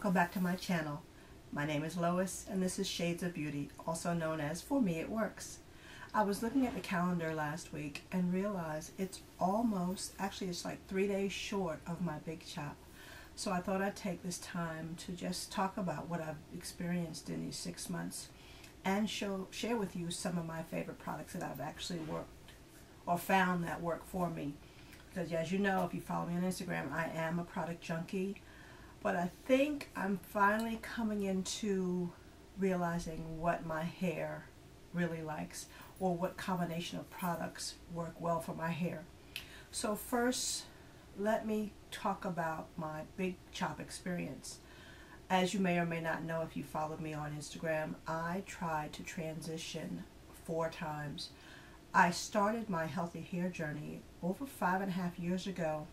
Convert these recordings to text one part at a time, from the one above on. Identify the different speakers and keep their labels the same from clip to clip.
Speaker 1: Welcome back to my channel. My name is Lois and this is Shades of Beauty, also known as For Me It Works. I was looking at the calendar last week and realized it's it's like 3 days short of my big chop. So I thought I'd take this time to just talk about what I've experienced in these 6 months and share with you some of my favorite products that I've actually worked or found that work for me. Because as you know, if you follow me on Instagram, I am a product junkie. But I think I'm finally coming into realizing what my hair really likes or what combination of products work well for my hair. So first, let me talk about my big chop experience. As you may or may not know if you followed me on Instagram, I tried to transition 4 times. I started my healthy hair journey over 5.5 years ago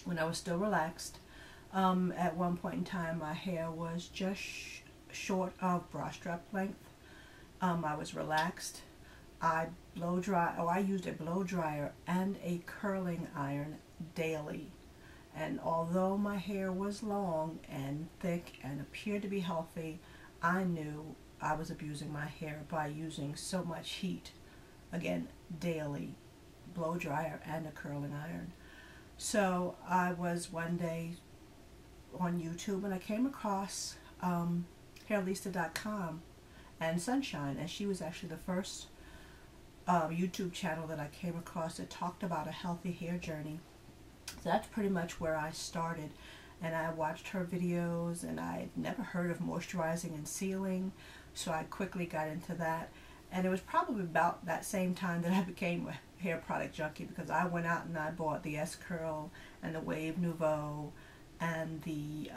Speaker 1: when I was still relaxed. At one point in time, my hair was just short of bra strap length. I was relaxed. I used a blow dryer and a curling iron daily. And although my hair was long and thick and appeared to be healthy, I knew I was abusing my hair by using so much heat. Again, daily, blow dryer and a curling iron. So I was one day on YouTube and I came across hairlista.com and Sunshine, and she was actually the first YouTube channel that I came across that talked about a healthy hair journey. So that's pretty much where I started, and I watched her videos, and I had never heard of moisturizing and sealing, so I quickly got into that. And it was probably about that same time that I became a hair product junkie, because I went out and I bought the S-Curl and the Wave Nouveau and the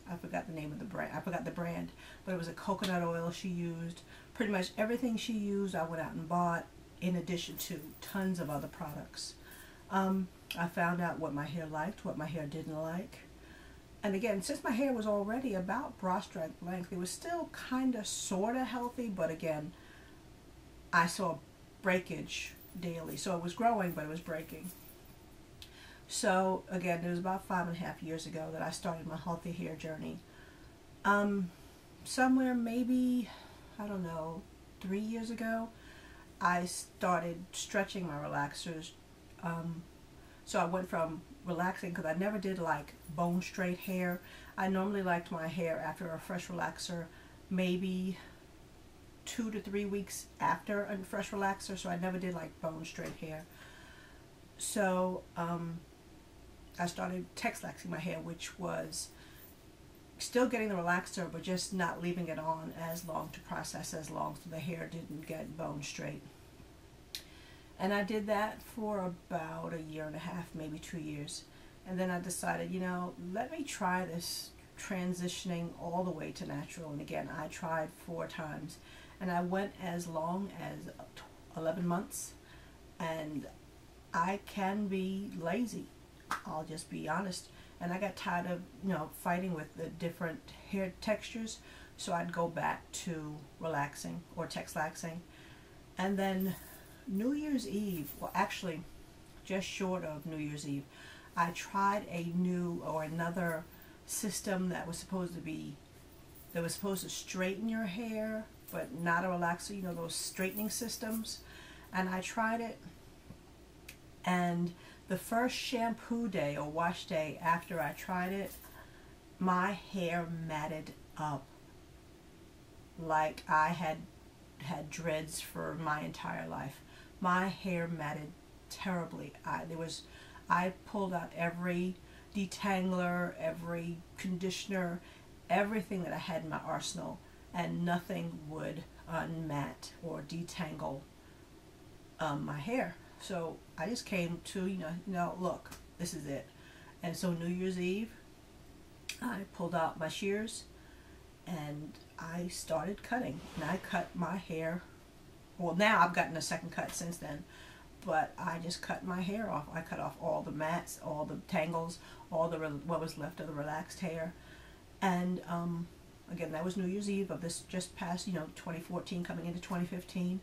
Speaker 1: I forgot the name of the brand. I forgot the brand, but it was a coconut oil she used. Pretty much everything she used I went out and bought, in addition to tons of other products. I found out what my hair liked, what my hair didn't like. And again, since my hair was already about bra strap length, it was still kind of sort of healthy, but again, I saw breakage daily. So it was growing, but it was breaking. So again, it was about 5.5 years ago that I started my healthy hair journey. Somewhere maybe, I don't know, 3 years ago, I started stretching my relaxers. So I went from relaxing, because I never did like bone straight hair. I normally liked my hair after a fresh relaxer, maybe 2 to 3 weeks after a fresh relaxer, so I never did like bone straight hair. So I started texlaxing my hair, which was still getting the relaxer, but just not leaving it on as long to process as long, so the hair didn't get bone straight. And I did that for about 1.5 years, maybe 2 years. And then I decided, you know, let me try this transitioning all the way to natural. And again, I tried 4 times. And I went as long as 11 months. And I can be lazy. I'll just be honest. And I got tired of, fighting with the different hair textures. So I'd go back to relaxing or texlaxing. And then New Year's Eve, well actually just short of New Year's Eve, I tried another system that was supposed to straighten your hair, but not a relaxer, those straightening systems. And I tried it, and the first shampoo day or wash day after I tried it, my hair matted up like I had dreads for my entire life. My hair matted terribly. I pulled out every detangler, every conditioner, everything that I had in my arsenal, and nothing would unmat or detangle my hair. So I just came to, look, this is it. And so New Year's Eve, I pulled out my shears and I started cutting. And I cut my hair. Well, now I've gotten a second cut since then, but I just cut my hair off. I cut off all the mats, all the tangles, all the what was left of the relaxed hair. And again, that was New Year's Eve of this just past, 2014 coming into 2015.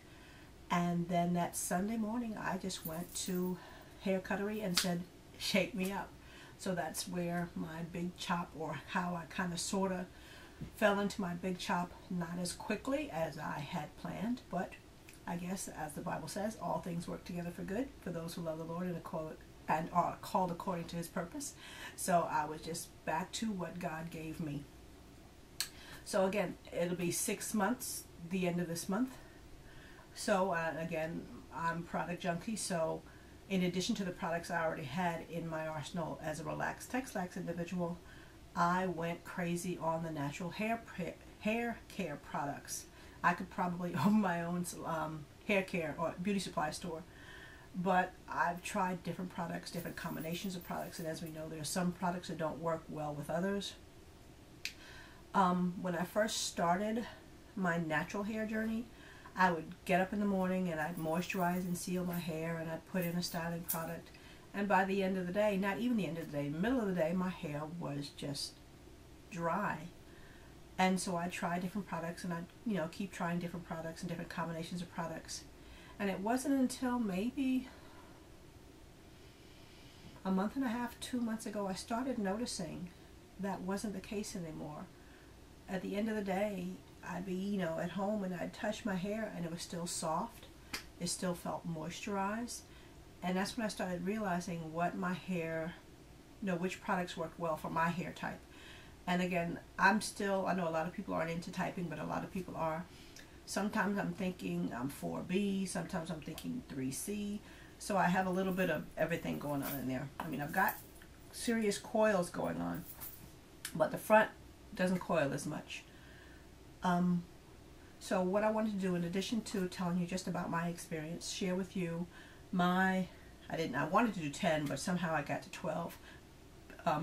Speaker 1: And then that Sunday morning, I just went to Hair Cuttery and said, shake me up. So that's where my big chop, or how I kind of sort of fell into my big chop, not as quickly as I had planned, but I guess, as the Bible says, all things work together for good for those who love the Lord and are called according to his purpose. So I was just back to what God gave me. So again, it'll be 6 months, the end of this month. So again, I'm product junkie, so in addition to the products I already had in my arsenal as a relaxed Texlax individual, I went crazy on the natural hair care products. I could probably own my own hair care or beauty supply store, but I've tried different products, different combinations of products, and as we know, there are some products that don't work well with others. When I first started my natural hair journey, I would get up in the morning and I'd moisturize and seal my hair, and I'd put in a styling product, and by the end of the day, not even the end of the day, middle of the day, my hair was just dry. And so I tried different products, and I'd keep trying different products and different combinations of products. And it wasn't until maybe a month and a half, 2 months ago, I started noticing that wasn't the case anymore. At the end of the day, I'd be, at home, and I'd touch my hair and it was still soft. It still felt moisturized. And that's when I started realizing what my hair, which products worked well for my hair type. And again, I know a lot of people aren't into typing, but a lot of people are. Sometimes I'm thinking I'm 4B, sometimes I'm thinking 3C. So I have a little bit of everything going on in there. I mean, I've got serious coils going on, but the front doesn't coil as much. So what I wanted to do, in addition to telling you just about my experience, share with you I wanted to do 10, but somehow I got to 12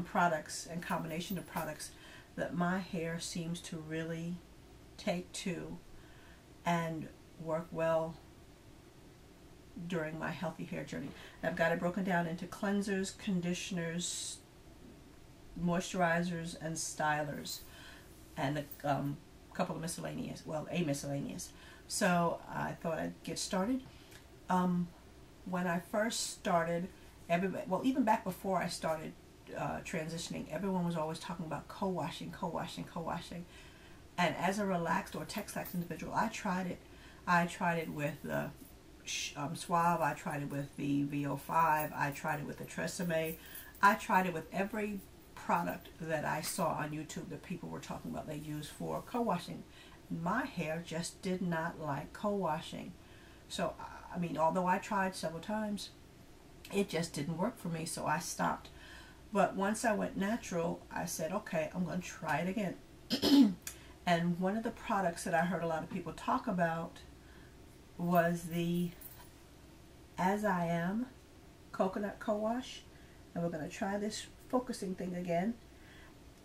Speaker 1: products and combination of products that my hair seems to really take to and work well during my healthy hair journey. I've got it broken down into cleansers, conditioners, moisturizers, and stylers, and a couple of miscellaneous, a miscellaneous. So I thought I'd get started. When I first started, even back before I started transitioning, everyone was always talking about co-washing. And as a relaxed or Texlax individual, I tried it. I tried it with the Suave. I tried it with the VO5. I tried it with the Tresemme. I tried it with every product that I saw on YouTube that people were talking about they use for co-washing. My hair just did not like co-washing. So, I mean, although I tried several times, it just didn't work for me, so I stopped. But once I went natural, I said, okay, I'm going to try it again. And one of the products that I heard a lot of people talk about was the As I Am Coconut Co-Wash. And we're going to try this focusing thing again.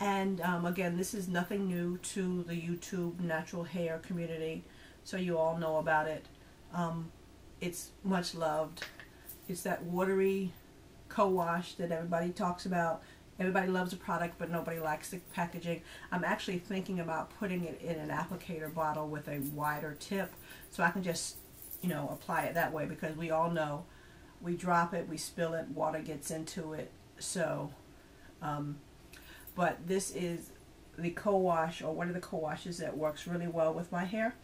Speaker 1: And again, this is nothing new to the YouTube natural hair community, so you all know about it. It's much loved. It's that watery co-wash that everybody talks about. Everybody loves the product, but nobody likes the packaging. I'm actually thinking about putting it in an applicator bottle with a wider tip, so I can just, apply it that way, because we all know we drop it, we spill it, water gets into it. So, but this is the co-wash, or one of the co-washes that works really well with my hair.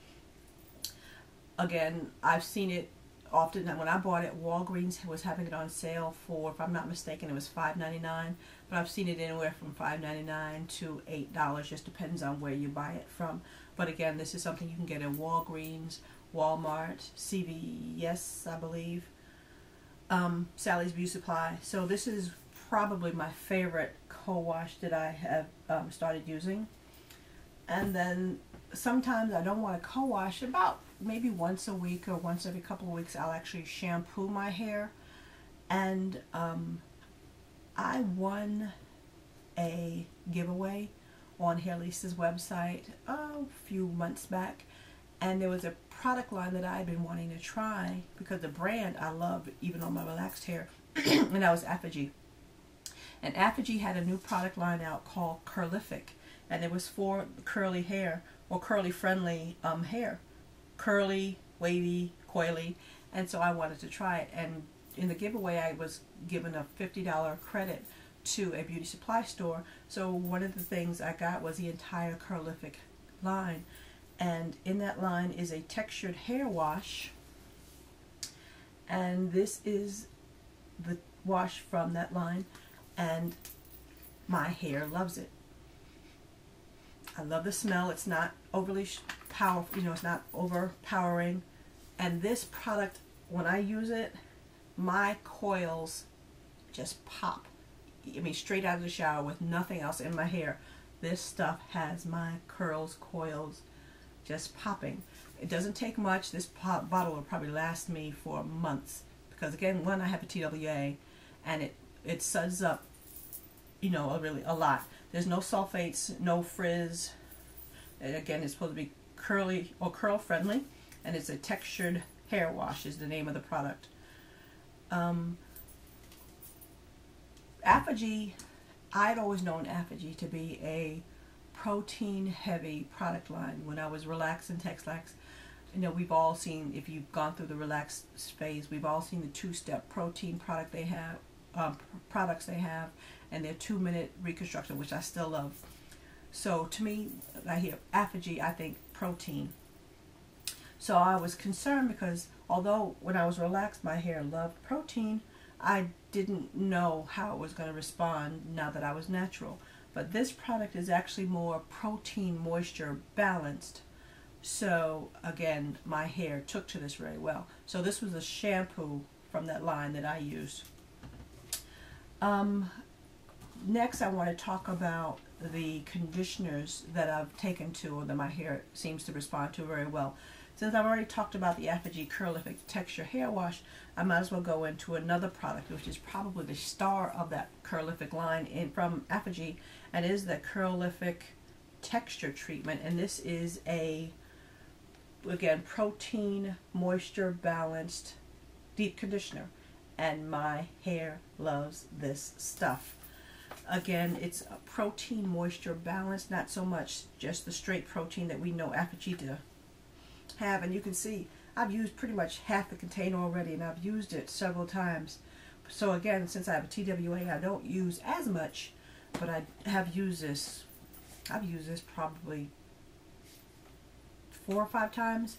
Speaker 1: Again, I've seen it often. When I bought it, Walgreens was having it on sale for, if I'm not mistaken, it was $5.99. But I've seen it anywhere from $5.99 to $8. Just depends on where you buy it from. But again, this is something you can get in Walgreens, Walmart, CVS, I believe, Sally's Beauty Supply. So this is probably my favorite co-wash that I have started using. And then sometimes I don't want to co-wash. About maybe once a week or once every couple of weeks, I'll actually shampoo my hair. And I won a giveaway on Hair Lisa's website a few months back, and there was a product line that I had been wanting to try because the brand I love, even on my relaxed hair, and that was ApHogee. And ApHogee had a new product line out called Curlific, and it was for curly hair, or curly friendly hair. Curly, wavy, coily, and so I wanted to try it. And in the giveaway, I was given a $50 credit to a beauty supply store. So one of the things I got was the entire Curlific line, and in that line is a textured hair wash, and this is the wash from that line, and my hair loves it. I love the smell. It's not overly powerful, you know, it's not overpowering. And this product, when I use it, my coils just pop. I mean, straight out of the shower with nothing else in my hair. This stuff has my curls, coils just popping. It doesn't take much. This bottle will probably last me for months, because again, one, I have a TWA, and it suds up, you know, a lot. There's no sulfates, no frizz. And again, it's supposed to be curly or curl friendly, and it's a textured hair wash is the name of the product. ApHogee, I'd always known ApHogee to be a protein heavy product line. When I was relaxing Texlax, you know, we've all seen, if you've gone through the relax phase, we've all seen the two-step protein product they have, products they have, and their 2-minute reconstruction, which I still love. So to me, I hear ApHogee, I think protein. So I was concerned because although when I was relaxed my hair loved protein, I didn't know how it was going to respond now that I was natural. But this product is actually more protein moisture balanced. So again, my hair took to this very well. So this was a shampoo from that line that I used. Next, I want to talk about the conditioners that I've taken to, or that my hair seems to respond to very well. Since I've already talked about the ApHogee Curlific Texture Hair Wash, I might as well go into another product, which is probably the star of that Curlific line from ApHogee, and it is the Curlific Texture Treatment. And this is a, again, protein moisture balanced deep conditioner, and my hair loves this stuff. Again, it's a protein moisture balanced, not so much just the straight protein that we know ApHogee to have. And you can see I've used pretty much half the container already, and I've used it several times. So again, since I have a TWA, I don't use as much, but I have used this. I've used this probably 4 or 5 times,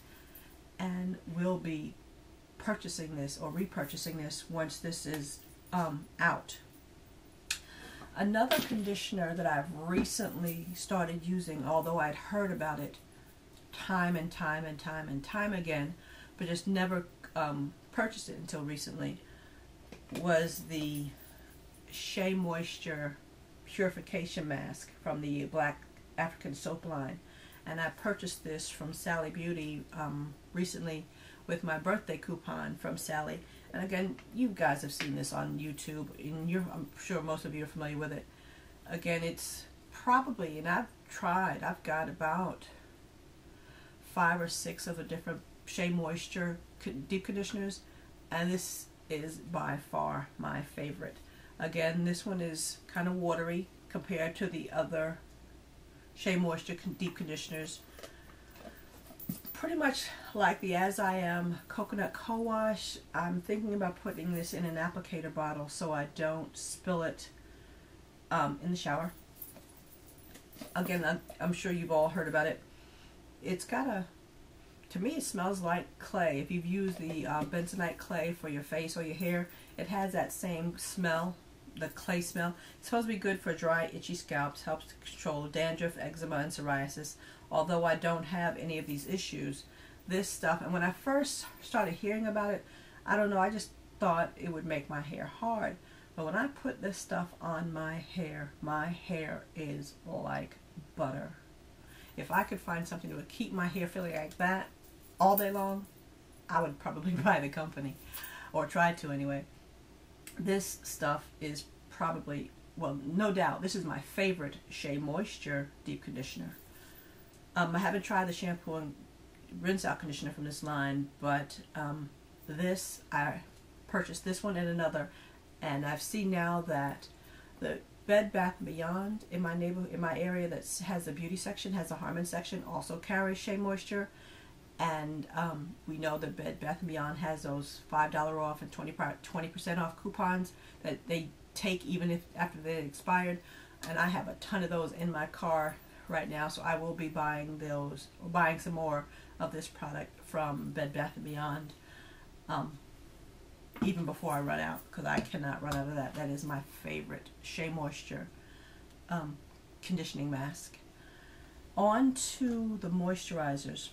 Speaker 1: and will be purchasing this or repurchasing this once this is out. Another conditioner that I've recently started using, although I'd heard about it time and time again, but just never purchased it until recently, was the Shea Moisture Purification Mask from the Black African Soap line. And I purchased this from Sally Beauty recently with my birthday coupon from Sally. And again, you guys have seen this on YouTube, and I'm sure most of you are familiar with it. Again, it's probably, and I've got about 5 or 6 of the different Shea Moisture deep conditioners, and this is by far my favorite. Again, this one is kind of watery compared to the other Shea Moisture deep conditioners. Pretty much like the As I Am Coconut Co-Wash. I'm thinking about putting this in an applicator bottle so I don't spill it in the shower. Again, I'm sure you've all heard about it. It's got a, to me it smells like clay. If you've used the bentonite clay for your face or your hair, it has that same smell, the clay smell. It's supposed to be good for dry, itchy scalps, helps to control dandruff, eczema, and psoriasis. Although I don't have any of these issues, this stuff, and when I first started hearing about it, I don't know, I just thought it would make my hair hard. But when I put this stuff on my hair is like butter. If I could find something that would keep my hair feeling like that all day long, I would probably buy the company, or try to anyway. This stuff is probably, well, no doubt, this is my favorite Shea Moisture deep conditioner. I haven't tried the shampoo and rinse out conditioner from this line, but this, I purchased this one and another, and I've seen now that the Bed Bath & Beyond in my neighborhood, in my area that has the beauty section, has a Harmon section, also carries Shea Moisture. And we know that Bed Bath & Beyond has those $5 off and 20% off coupons that they take even if after they expired, and I have a ton of those in my car right now, so I will be buying those, or buying some more of this product from Bed Bath & Beyond, even before I run out, because I cannot run out of that. That is my favorite Shea Moisture conditioning mask. On to the moisturizers.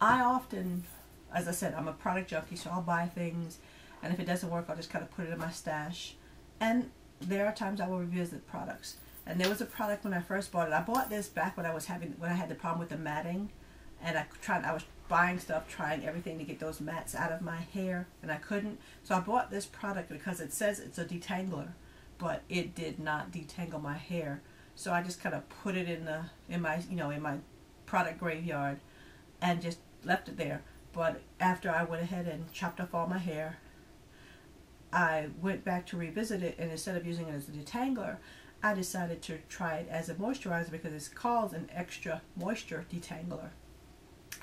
Speaker 1: I often, as I said, I'm a product junkie, so I'll buy things, and if it doesn't work, I'll just kind of put it in my stash. And there are times I will revisit products. And there was a product when I first bought it. I bought this back when I had the problem with the matting, and I was buying stuff, trying everything to get those mats out of my hair, and I couldn't. So I bought this product because it says it's a detangler, but it did not detangle my hair. So I just kind of put it in my product graveyard and just left it there. But after I went ahead and chopped off all my hair, I went back to revisit it, and instead of using it as a detangler, I decided to try it as a moisturizer because it's called an extra moisture detangler.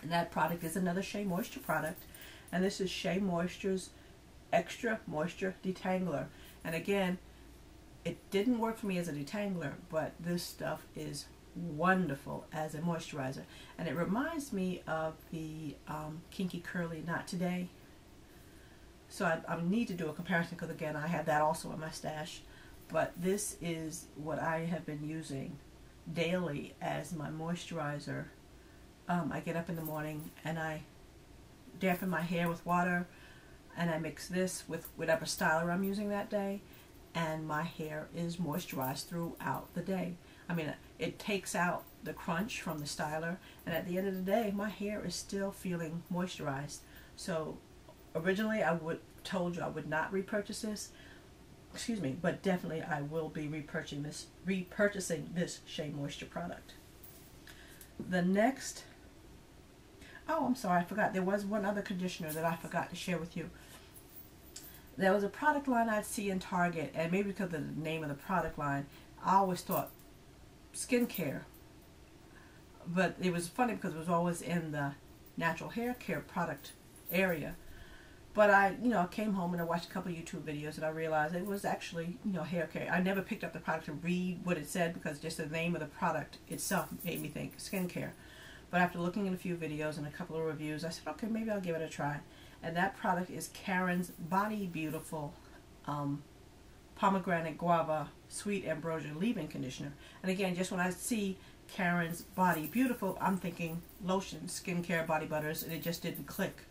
Speaker 1: And that product is another Shea Moisture product, and this is Shea Moisture's Extra Moisture Detangler. And again, it didn't work for me as a detangler, but this stuff is wonderful as a moisturizer. And it reminds me of the Kinky Curly Not Today. So I need to do a comparison because, again, I have that also in my stash. But this is what I have been using daily as my moisturizer. I get up in the morning and I dampen my hair with water, and I mix this with whatever styler I'm using that day, and my hair is moisturized throughout the day. I mean, it takes out the crunch from the styler, and at the end of the day, my hair is still feeling moisturized. So originally I told you I would not repurchase this, excuse me, but definitely I will be repurchasing this Shea Moisture product. The next, oh, I'm sorry, I forgot. There was one other conditioner that I forgot to share with you. There was a product line I'd see in Target, and maybe because of the name of the product line, I always thought skincare. But it was funny because it was always in the natural hair care product area. But I came home and I watched a couple of YouTube videos, and I realized it was actually, hair care. I never picked up the product to read what it said because just the name of the product itself made me think skincare. But after looking at a few videos and a couple of reviews, I said, okay, maybe I'll give it a try. And that product is Karen's Body Beautiful Pomegranate Guava Sweet Ambrosia Leave-In Conditioner. And again, just when I see Karen's Body Beautiful, I'm thinking lotion, skincare, body butters, and it just didn't click.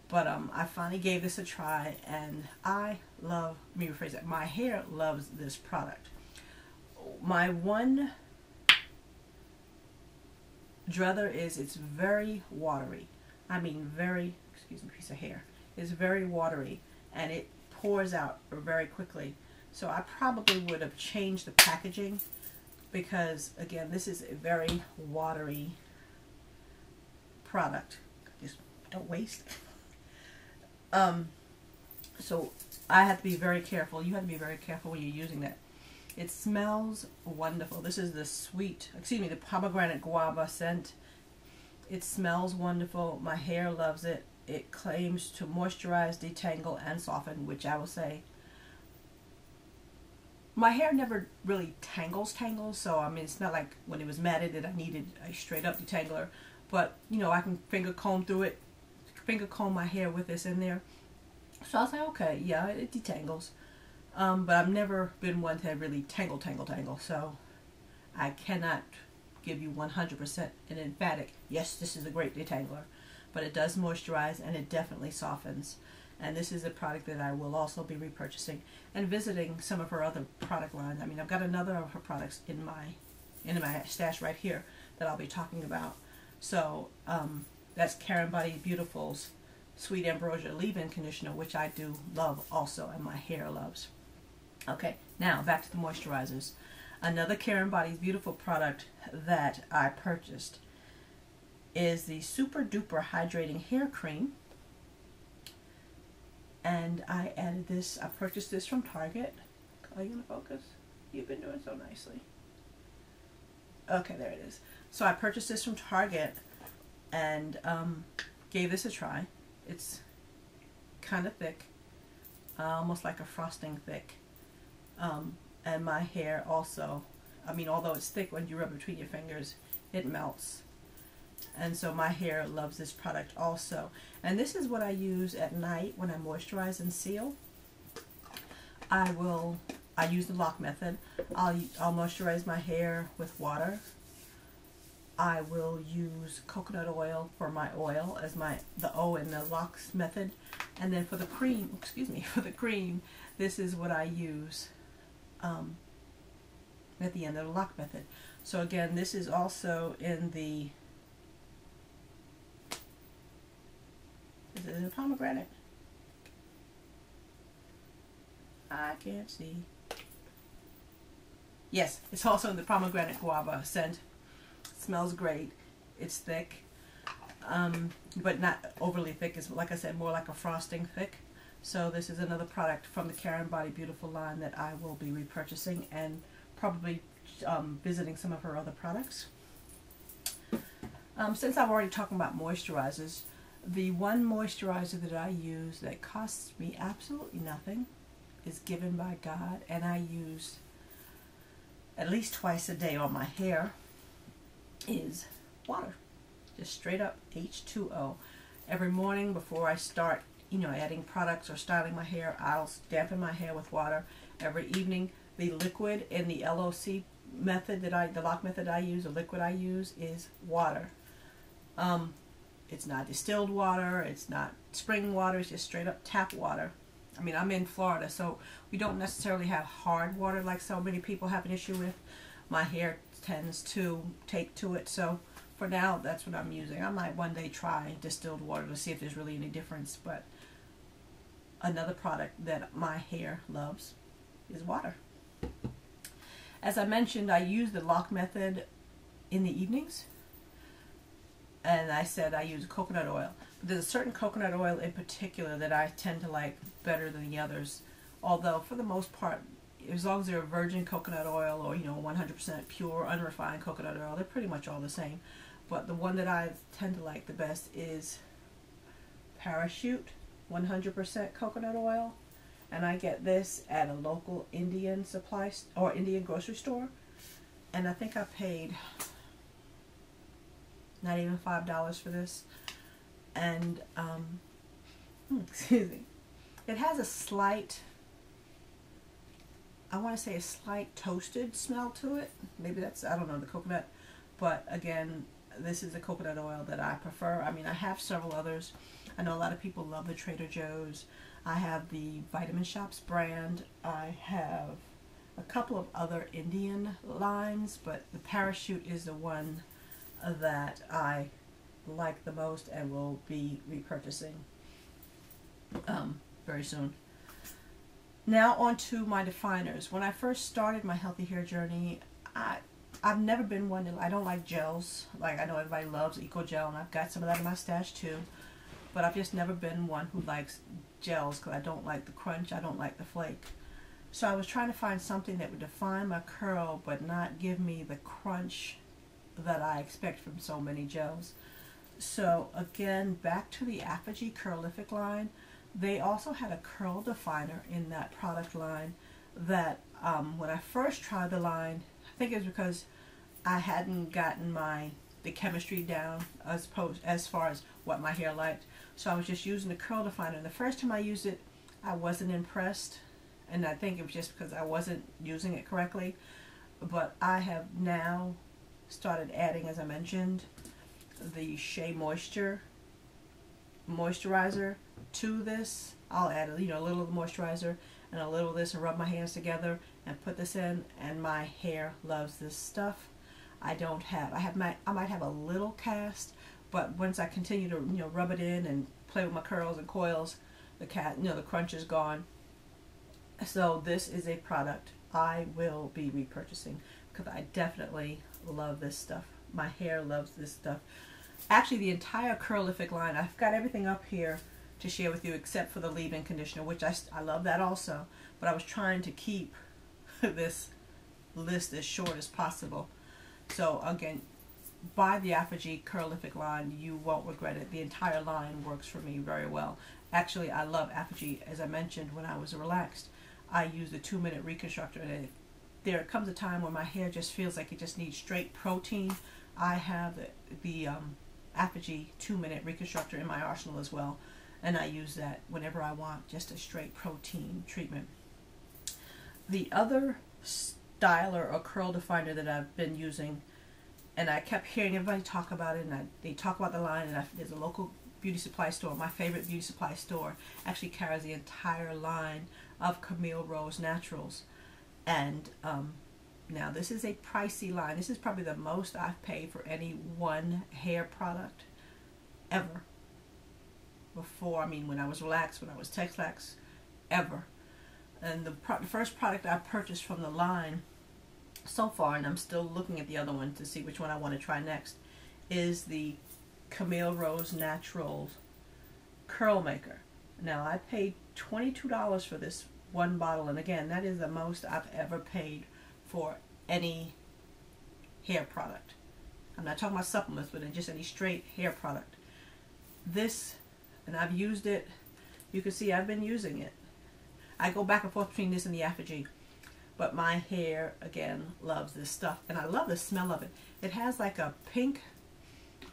Speaker 1: But I finally gave this a try, and I love, let me rephrase that, my hair loves this product. My one druther is it's very watery. I mean very, excuse me, piece of hair. It's very watery, and it pours out very quickly. So I probably would have changed the packaging because, again, this is a very watery product. Just don't waste. So I have to be very careful. You have to be very careful when you're using that. It smells wonderful. This is the pomegranate guava scent. It smells wonderful. My hair loves it. It claims to moisturize, detangle, and soften, which I will say, my hair never really tangles, so I mean, it's not like when it was matted that I needed a straight up detangler, but I can finger comb through it, finger comb my hair with this in there. So I was like, okay, yeah, it detangles. But I've never been one to really tangle. So I cannot give you 100% an emphatic, yes, this is a great detangler. But it does moisturize, and it definitely softens. And this is a product that I will also be repurchasing and visiting some of her other product lines. I mean, I've got another of her products in my stash right here that I'll be talking about. So that's Karen Body Beautiful's Sweet Ambrosia Leave-In Conditioner, which I do love also, and my hair loves. Okay, now back to the moisturizers. Another Karen Body Beautiful product that I purchased is the Super Duper Hydrating Hair Cream. And I added this, I purchased this from Target. Are you going to focus? You've been doing so nicely. Okay, there it is. So I purchased this from Target and gave this a try. It's kind of thick, almost like a frosting thick. And my hair also, I mean, although it's thick, when you rub it between your fingers, it melts. And so my hair loves this product also. And this is what I use at night when I moisturize and seal. I use the lock method. I'll moisturize my hair with water. I will use coconut oil for my oil as the O in the locks method. And then for the cream, this is what I use at the end of the lock method. So again, this is also in the, is it in the pomegranate? I can't see. Yes, it's also in the pomegranate guava scent. It smells great. It's thick, but not overly thick. It's, like I said, more like a frosting thick. So this is another product from the Care and Body Beautiful line that I will be repurchasing and probably visiting some of her other products. Since I'm already talking about moisturizers, the one moisturizer that I use that costs me absolutely nothing is Given by God, and I use at least twice a day on my hair, is water. Just straight up H2O. Every morning before I start, adding products or styling my hair, I'll dampen my hair with water. Every evening, the liquid in the LOC method the lock method I use, the liquid I use is water. It's not distilled water, it's not spring water, it's just straight up tap water. I mean, I'm in Florida, so we don't necessarily have hard water like so many people have an issue with. My hair tends to take to it, so for now, that's what I'm using. I might one day try distilled water to see if there's really any difference, but another product that my hair loves is water. As I mentioned, I use the lock method in the evenings, and I said I use coconut oil. There's a certain coconut oil in particular that I tend to like better than the others, although for the most part, as long as they're virgin coconut oil or 100% pure unrefined coconut oil, they're pretty much all the same. But the one that I tend to like the best is Parachute 100% coconut oil, and I get this at a local Indian Indian grocery store, and I think I paid not even $5 for this. And excuse me, it has a slight, I want to say a slight toasted smell to it. Maybe that's, I don't know, the coconut. But again, this is the coconut oil that I prefer. I mean, I have several others. I know a lot of people love the Trader Joe's. I have the Vitamin Shops brand. I have a couple of other Indian lines, but the Parachute is the one that I like the most and will be repurchasing very soon. Now on to my definers. When I first started my healthy hair journey, I've never been one I don't like gels. Like, I know everybody loves Eco Gel, and I've got some of that in my stash too, but I've just never been one who likes gels because I don't like the crunch, I don't like the flake. So I was trying to find something that would define my curl but not give me the crunch that I expect from so many gels. So again, back to the ApHogee Curlific line. They also had a curl definer in that product line that when I first tried the line, I think it was because I hadn't gotten the chemistry down as far as what my hair liked. So I was just using the curl definer. And the first time I used it, I wasn't impressed. And I think it was just because I wasn't using it correctly. But I have now started adding, as I mentioned, the Shea moisturizer to this. I'll add a little of the moisturizer and a little of this and rub my hands together and put this in, and my hair loves this stuff. I might have a little cast, but once I continue to rub it in and play with my curls and coils, the crunch is gone. So this is a product I will be repurchasing because I definitely love this stuff. My hair loves this stuff. Actually, the entire Curlific line, I've got everything up here to share with you except for the leave-in conditioner, which I love that also. But I was trying to keep this list as short as possible. So again, buy the ApHogee Curlific line. You won't regret it. The entire line works for me very well. Actually, I love ApHogee. As I mentioned, when I was relaxed, I use the 2-minute reconstructor. And there comes a time when my hair just feels like it just needs straight protein. I have the ApHogee 2-minute reconstructor in my arsenal as well, and I use that whenever I want just a straight protein treatment. The other styler or curl definer that I've been using, and I kept hearing everybody talk about it, and they talk about the line, and there's a local beauty supply store, my favorite beauty supply store, actually carries the entire line of Camille Rose Naturals. And now this is a pricey line. This is probably the most I've paid for any one hair product ever. Before, I mean, when I was relaxed, when I was Texlax, ever. And the first product I purchased from the line so far, and I'm still looking at the other one to see which one I want to try next, is the Camille Rose Naturals Curl Maker. Now, I paid $22 for this one bottle, and again, that is the most I've ever paid for any hair product. I'm not talking about supplements, but just any straight hair product. This, and I've used it, you can see I've been using it. I go back and forth between this and the ApHogee, but my hair, again, loves this stuff, and I love the smell of it. It has like a pink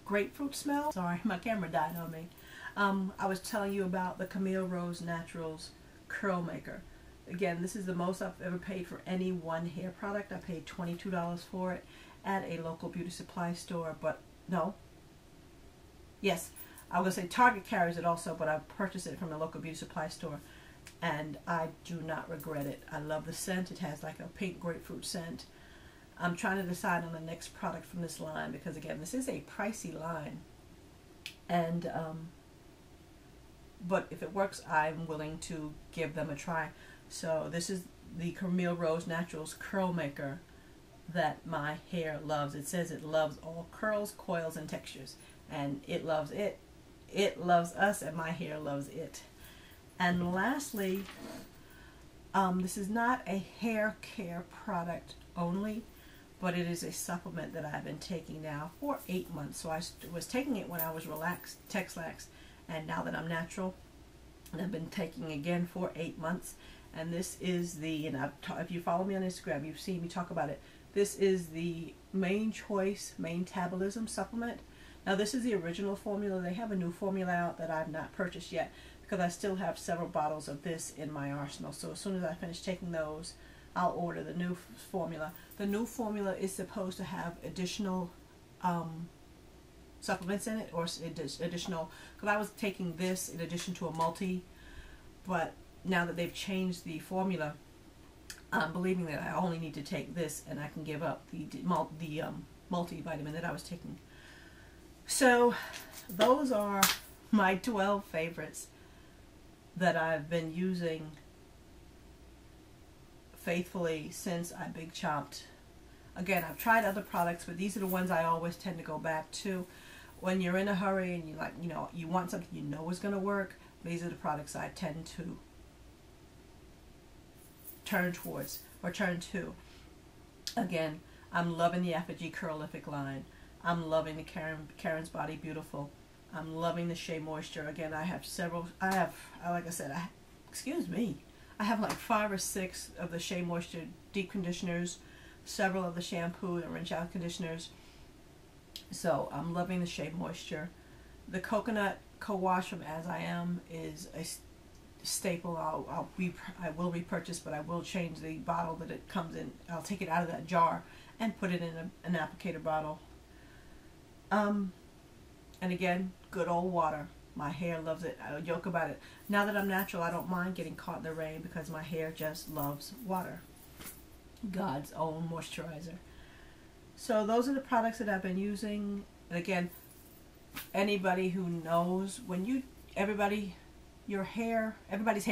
Speaker 1: grapefruit smell. Sorry, my camera died on me. I was telling you about the Camille Rose Naturals Curl Maker. Again, this is the most I've ever paid for any one hair product. I paid $22 for it at a local beauty supply store, but no. Yes, I was going to say Target carries it also, but I purchased it from a local beauty supply store, and I do not regret it. I love the scent. It has like a pink grapefruit scent. I'm trying to decide on the next product from this line because, again, this is a pricey line. And, but if it works, I'm willing to give them a try. So this is the Camille Rose Naturals Curl Maker that my hair loves. It says it loves all curls, coils, and textures. And it loves it. It loves us, and my hair loves it. And lastly, this is not a hair care product only, but it is a supplement that I've been taking now for 8 months. So I was taking it when I was relaxed, Texlax, and now that I'm natural, and I've been taking again for 8 months. And this is the, and if you follow me on Instagram, you've seen me talk about it. This is the Main Choice Manetabolism supplement. Now this is the original formula. They have a new formula out that I've not purchased yet because I still have several bottles of this in my arsenal. So as soon as I finish taking those, I'll order the new formula. The new formula is supposed to have additional supplements in it, or additional, because I was taking this in addition to a multi, but now that they've changed the formula, I'm believing that I only need to take this and I can give up the multivitamin that I was taking. So those are my 12 favorites that I've been using faithfully since I big chopped. Again, I've tried other products, but these are the ones I always tend to go back to. When you're in a hurry and you like, you want something you know is going to work, these are the products I tend to turn towards or turn to. Again, I'm loving the ApHogee Curlific line. I'm loving the Karen's Body Beautiful. I'm loving the Shea Moisture. Again, I have several. Like I said, excuse me. I have like 5 or 6 of the Shea Moisture deep conditioners, several of the shampoo and rinse out conditioners. So I'm loving the Shea Moisture. The coconut co-wash from As I Am is a staple. I will repurchase, but I will change the bottle that it comes in. I'll take it out of that jar and put it in an applicator bottle. And again, good old water. My hair loves it. I joke about it. Now that I'm natural, I don't mind getting caught in the rain because my hair just loves water. God's own moisturizer. So those are the products that I've been using. And again, anybody who knows, everybody's hair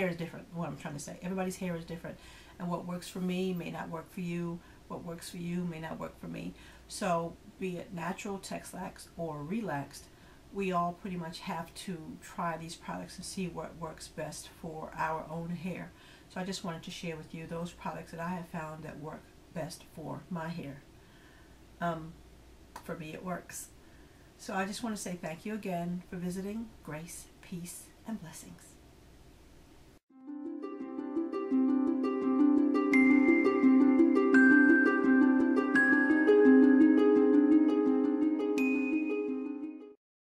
Speaker 1: is different. What I'm trying to say, everybody's hair is different, and what works for me may not work for you. What works for you may not work for me. So be it natural, Texlax, or relaxed, we all pretty much have to try these products and see what works best for our own hair. So I just wanted to share with you those products that I have found that work best for my hair. For me, it works. So I just want to say thank you again for visiting. Grace, peace, and blessings.